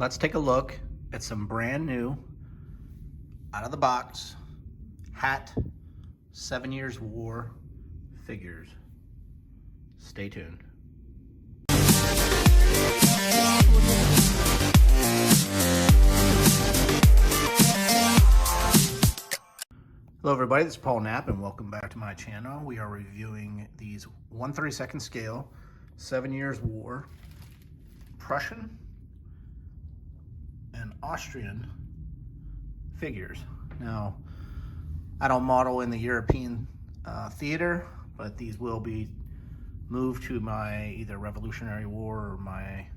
let's take a look at some brand new, out of the box, hat, 7 Years War figures. Stay tuned. Hello everybody, this is Paul Knapp and welcome back to my channel. We are reviewing these 1/32 scale 7 Years War Prussian and Austrian figures. Now, I don't model in the European theater, but these will be moved to my either Revolutionary War or my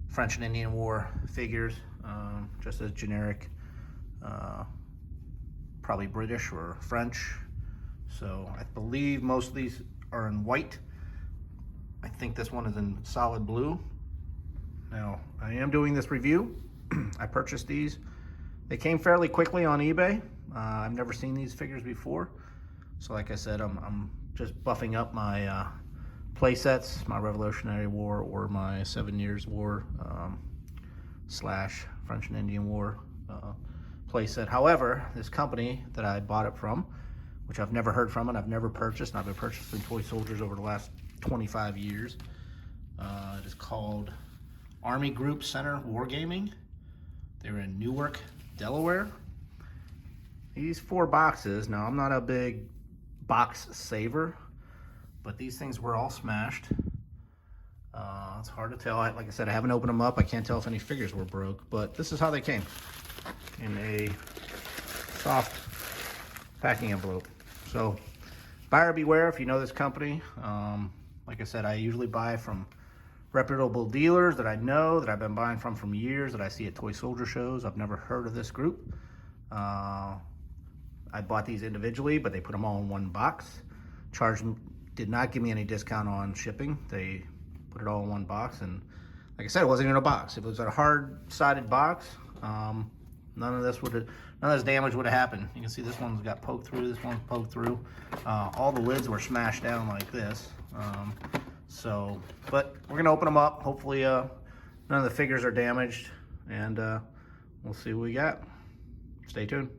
French and Indian War figures, just as generic, probably British or French. So I believe most of these are in white. I think this one is in solid blue. Now, I am doing this review. I purchased these. They came fairly quickly on eBay. I've never seen these figures before. So like I said, I'm just buffing up my play sets, my Revolutionary War or my 7 Years War slash French and Indian War play set. However, this company that I bought it from, which I've never heard from and I've never purchased, and I've been purchasing toy soldiers over the last 25 years. It is called Army Group Center Wargaming. They're in Newark, Delaware. These 4 boxes, now I'm not a big box saver, but these things were all smashed. It's hard to tell. Like I said, I haven't opened them up. I can't tell if any figures were broke, but this is how they came, in a soft packing envelope. So buyer beware if you know this company. Like I said, I usually buy from reputable dealers that I know, that I've been buying from for years, that I see at toy soldier shows. I've never heard of this group. I bought these individually, but they put them all in one box. Did not give me any discount on shipping. They put it all in one box, and like I said, it wasn't in a box. If it was a hard-sided box, none of this damage would have happened. You can see this one's got poked through, this one's poked through. All the lids were smashed down like this. But we're gonna open them up. Hopefully none of the figures are damaged, and we'll see what we got. Stay tuned.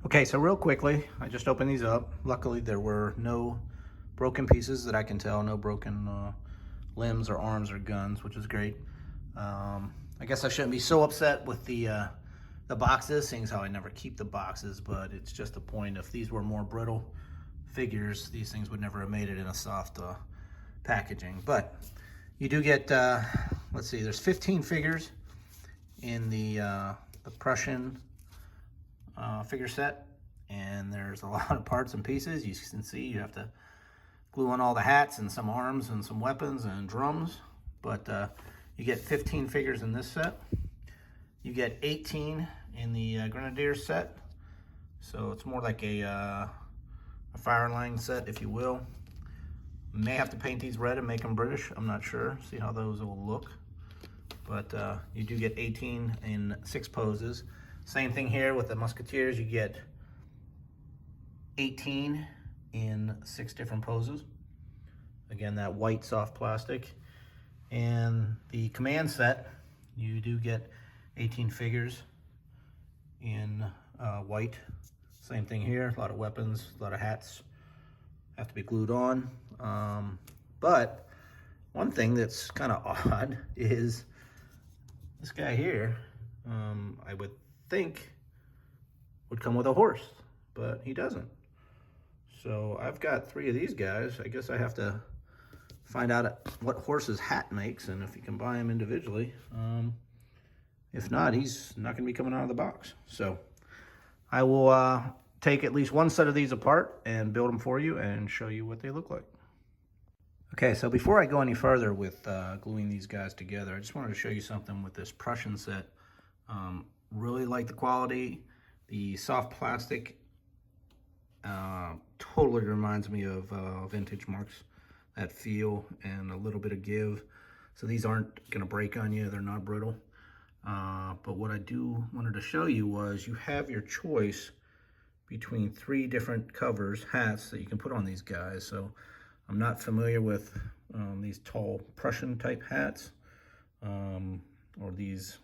Okay, so real quickly, I just opened these up. Luckily, there were no broken pieces that I can tell, no broken limbs or arms or guns, which is great. I guess I shouldn't be so upset with the boxes, seeing as how I never keep the boxes, but it's just a point. If these were more brittle figures, these things would never have made it in a soft packaging. But you do get, let's see, there's 15 figures in the Prussian figure set, and there's a lot of parts and pieces. You can see you have to glue on all the hats and some arms and some weapons and drums, but you get 15 figures in this set. You get 18 in the Grenadier set, so it's more like a firing line set, if you will. May have to paint these red and make them British, I'm not sure. See how those will look. But you do get 18 in 6 poses. Same thing here with the Musketeers. You get 18 in 6 different poses. Again, that white soft plastic. And the command set, you do get 18 figures in white. Same thing here, a lot of weapons, a lot of hats have to be glued on. But one thing that's kind of odd is this guy here, I would think would come with a horse, but he doesn't. So I've got 3 of these guys. I guess I have to find out what horse's hat makes and if you can buy him individually. If not, he's not going to be coming out of the box. So I will take at least one set of these apart and build them for you and show you what they look like. Okay, so before I go any further with gluing these guys together, I just wanted to show you something with this Prussian set. Really like the quality. The soft plastic totally reminds me of vintage marks. That feel and a little bit of give. So these aren't going to break on you. They're not brittle. But what I wanted to show you was you have your choice between 3 different covers, hats that you can put on these guys. So I'm not familiar with these tall Prussian type hats or these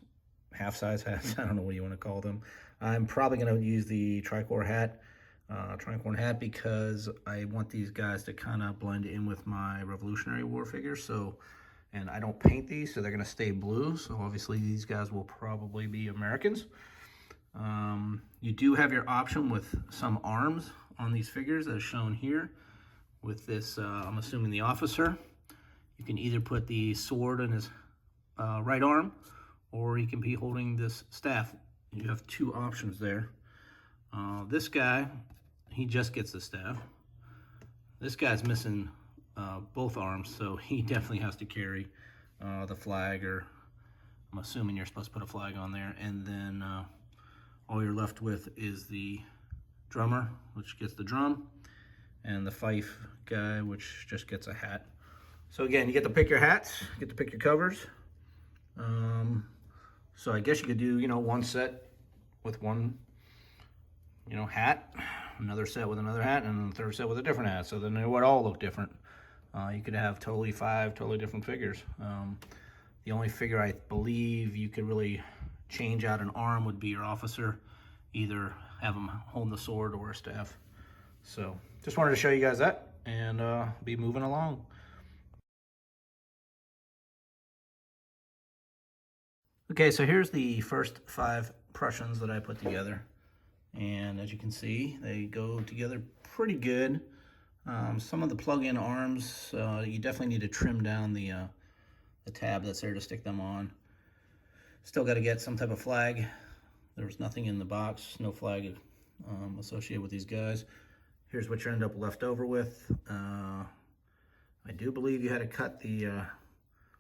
half-size hats. I don't know what you want to call them. I'm probably going to use the tricorn hat because I want these guys to kind of blend in with my Revolutionary War figures. So, and I don't paint these, so they're going to stay blue. So obviously these guys will probably be Americans. You do have your option with some arms on these figures as shown here. With this, I'm assuming the officer, you can either put the sword in his right arm, or he can be holding this staff. You have 2 options there. This guy, he just gets the staff. This guy's missing both arms, so he definitely has to carry the flag, or I'm assuming you're supposed to put a flag on there. And then all you're left with is the drummer, which gets the drum, and the fife guy, which just gets a hat. So again, you get to pick your hats, you get to pick your covers. So I guess you could do, one set with one, hat, another set with another hat, and a third set with a different hat. So then they would all look different. You could have 5 totally different figures. The only figure I believe you could really change out an arm would be your officer. Either have him holding the sword or a staff. So just wanted to show you guys that and be moving along. Okay, so here's the first 5 Prussians that I put together. And as you can see, they go together pretty good. Some of the plug-in arms, you definitely need to trim down the tab that's there to stick them on. Still got to get some type of flag. There was nothing in the box, no flag associated with these guys. Here's what you end up left over with. I do believe you had to cut the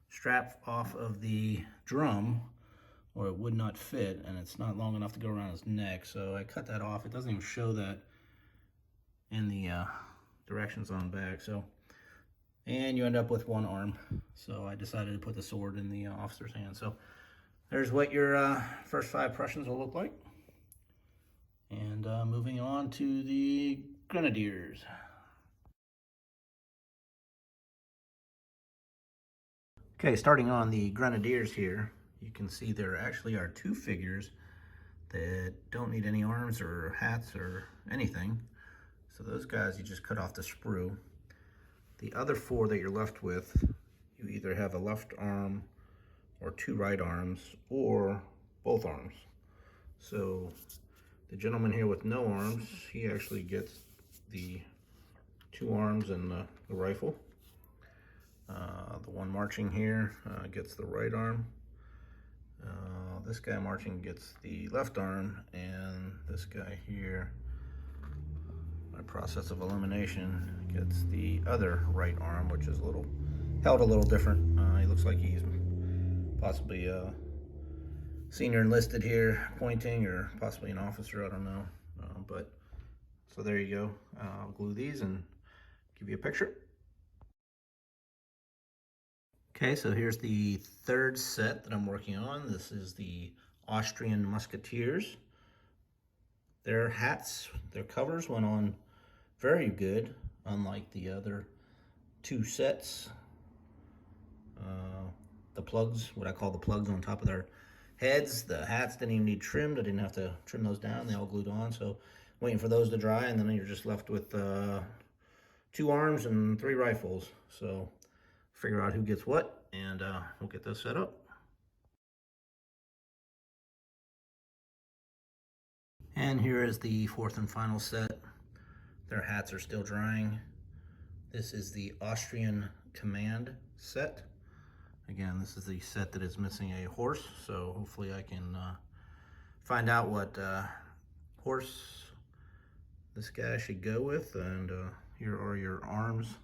strap off of the drum, or it would not fit, and it's not long enough to go around his neck. So I cut that off. It doesn't even show that in the directions on the back. So, and you end up with 1 arm. So I decided to put the sword in the officer's hand. So there's what your first 5 Prussians will look like. And moving on to the Grenadiers. Okay, starting on the Grenadiers here, you can see there actually are 2 figures that don't need any arms or hats or anything. So those guys, you just cut off the sprue. The other 4 that you're left with, you either have a left arm or 2 right arms or both arms. So the gentleman here with no arms, he actually gets the 2 arms and the rifle. The one marching here gets the right arm. This guy marching gets the left arm, and this guy here, by process of elimination, gets the other right arm, which is held a little different. He looks like he's possibly senior enlisted here, pointing, or possibly an officer, I don't know. But so there you go. I'll glue these and give you a picture. Okay, so here's the 3rd set that I'm working on. This is the Austrian Musketeers. Their hats, their covers went on very good, unlike the other 2 sets. The plugs, what I call the plugs on top of their heads. The hats didn't even need trimmed. I didn't have to trim those down. They all glued on. So waiting for those to dry, and then you're just left with 2 arms and 3 rifles. So figure out who gets what, and we'll get those set up. And here is the 4th and final set. Their hats are still drying. This is the Austrian command set. Again, this is the set that is missing a horse, so hopefully I can find out what horse this guy should go with. And here are your arms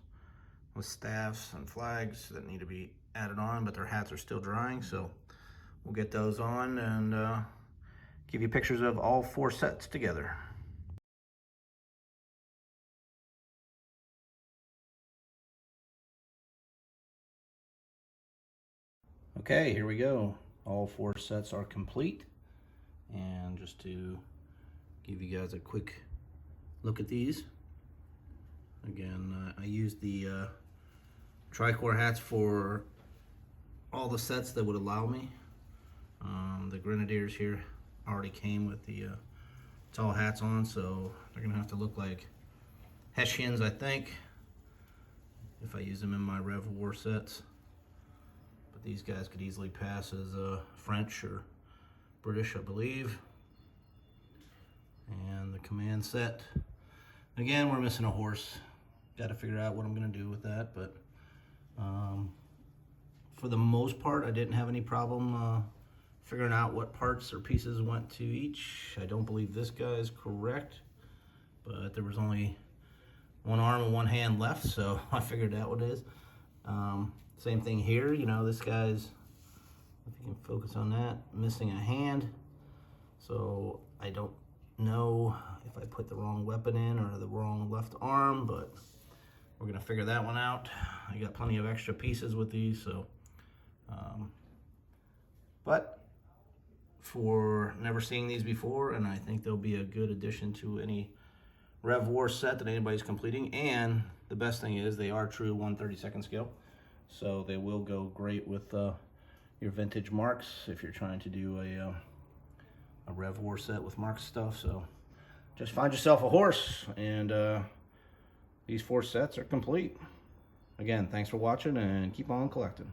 with staffs and flags that need to be added on, but their hats are still drying, so we'll get those on and give you pictures of all 4 sets together. Okay, here we go. All 4 sets are complete. And just to give you guys a quick look at these. Again, I used the tricorn hats for all the sets that would allow me. The Grenadiers here already came with the tall hats on, so they're gonna have to look like Hessians, I think, if I use them in my Rev War sets. But these guys could easily pass as French or British, I believe. And the command set. Again, we're missing a horse. Got to figure out what I'm gonna do with that, but for the most part, I didn't have any problem figuring out what parts or pieces went to each. I don't believe this guy is correct, but there was only 1 arm and 1 hand left, so I figured out what it is. Same thing here, you know, this guy's, if you can focus on that, missing a hand. So I don't know if I put the wrong weapon in or the wrong left arm, but we're gonna figure that one out. I got plenty of extra pieces with these, so. But for never seeing these before, and I think they'll be a good addition to any Rev War set that anybody's completing. And the best thing is they are true 1/32 scale, so they will go great with your vintage marks if you're trying to do a Rev War set with marks stuff. So just find yourself a horse, and these 4 sets are complete. Again, thanks for watching, and keep on collecting.